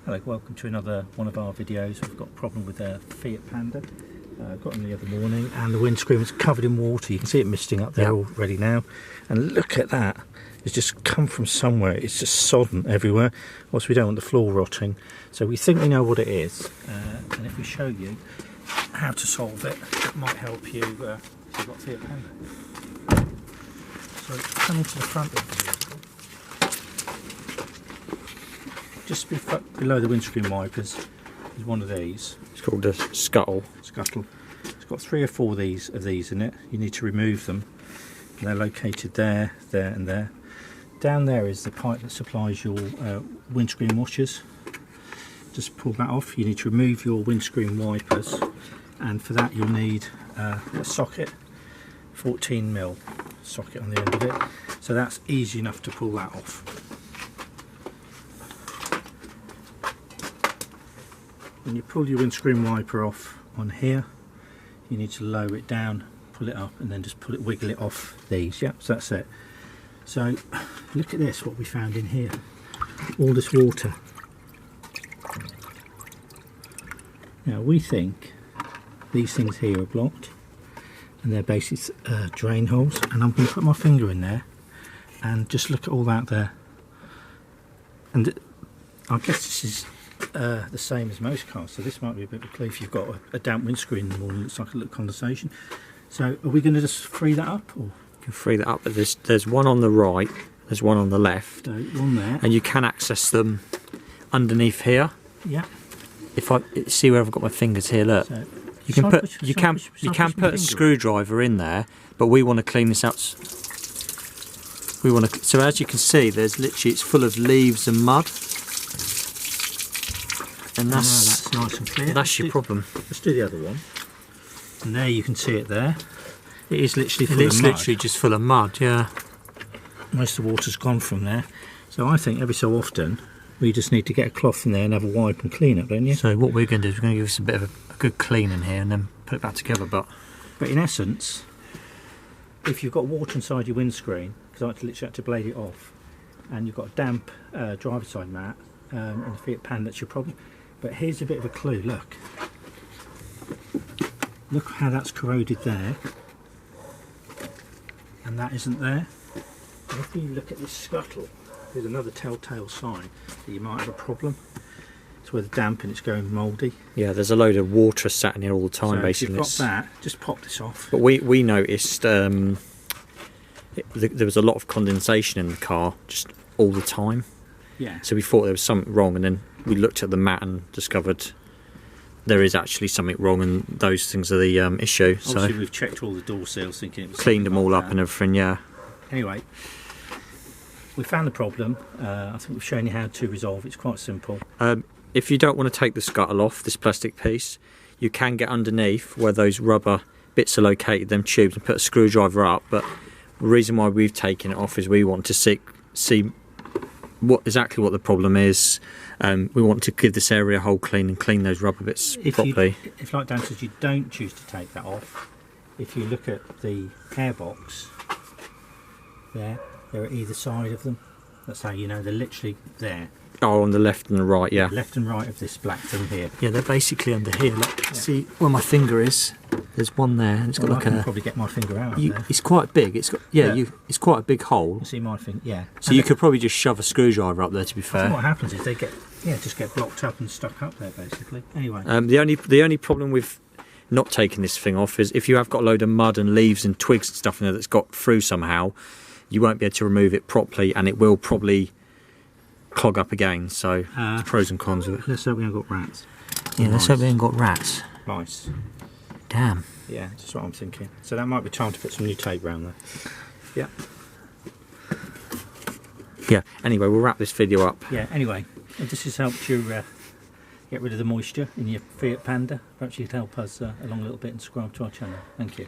Hello, welcome to another one of our videos. We've got a problem with a Fiat Panda. Got them the other morning and the windscreen was covered in water. You can see it misting up there already now. And look at that. It's just come from somewhere. It's just sodden everywhere. Also, we don't want the floor rotting. So we think we know what it is. And if we show you how to solve it, it might help you if you've got a Fiat Panda. So coming to the front of the vehicle. Just below the windscreen wipers is one of these. It's called a scuttle. Scuttle. It's got 3 or 4 of these in it. You need to remove them. And they're located there, there and there. Down there is the pipe that supplies your windscreen washers. Just pull that off. You need to remove your windscreen wipers, and for that you'll need a socket, 14mm socket on the end of it. So that's easy enough to pull that off. When you pull your windscreen wiper off on here, you need to lower it down, pull it up, and then just wiggle it off these. Yep, so that's it. So look at this, what we found in here. All this water. Now we think these things here are blocked, and they're basically drain holes. And I'm going to put my finger in there and just look at all that there. And I guess this is the same as most cars, so this might be a bit of a clue if you've got a damp windscreen in the morning. It looks like a little condensation. So are we going to just free that up? Or? You can free that up, but there's one on the right, there's one on the left, So one there, and you can access them underneath here. Yeah. If I see where I've got my fingers here, look, So you can put a screwdriver in there, but we want to clean this out. So as you can see, there's literally, it's full of leaves and mud. And that's nice and clear. That's your problem. Let's do the other one. And there you can see it there. It is literally full of mud. It's literally just full of mud, yeah. Most of the water's gone from there. So I think every so often we just need to get a cloth in there and have a wipe and clean it, don't you? So what we're going to do is we're going to give us a bit of a good clean in here and then put it back together. But in essence, if you've got water inside your windscreen, because I literally had to blade it off, and you've got a damp driver's side mat in the Fiat Panda, that's your problem. But here's a bit of a clue, look. Look how that's corroded there. And that isn't there. And if you look at this scuttle, there's another telltale sign that you might have a problem. It's where the damp and it's going mouldy. Yeah, there's a load of water sat in here all the time, so basically. If you've got that, just pop this off. But we noticed there was a lot of condensation in the car just all the time. Yeah. So we thought there was something wrong, and then we looked at the mat and discovered there is actually something wrong, and those things are the issue. Obviously, so we've checked all the door seals, thinking it was cleaned them all up and everything. Yeah. Anyway, we found the problem. I think we've shown you how to resolve it. It's quite simple. If you don't want to take the scuttle off this plastic piece, you can get underneath where those rubber bits are located, them tubes, and put a screwdriver up. But the reason why we've taken it off is we want to see exactly what the problem is. We want to give this area a whole clean and clean those rubber bits properly. If, like Dan says, you don't choose to take that off, if you look at the airbox there, they're at either side of them. That's how you know they're literally there. Oh, on the left and the right, yeah. Left and right of this black thing here. Yeah, they're basically under here. Look, see where my finger is? There's one there, and it's got like I can probably get my finger out there. It's quite big. It's got it's quite a big hole. You see my finger? Yeah. So you could probably just shove a screwdriver up there. To be fair, I think what happens is they just get blocked up and stuck up there, basically. Anyway. The only problem with not taking this thing off is if you have got a load of mud and leaves and twigs and stuff in there that's got through somehow, you won't be able to remove it properly, and it will probably clog up again. So there's pros and cons of it. Let's hope we haven't got rats. Yeah, let's hope we haven't got rats. Nice. Damn. Yeah, that's what I'm thinking. So that might be time to put some new tape around there. Yeah. Yeah, anyway, we'll wrap this video up. Yeah, anyway, if this has helped you get rid of the moisture in your Fiat Panda, perhaps you could help us along a little bit and subscribe to our channel. Thank you.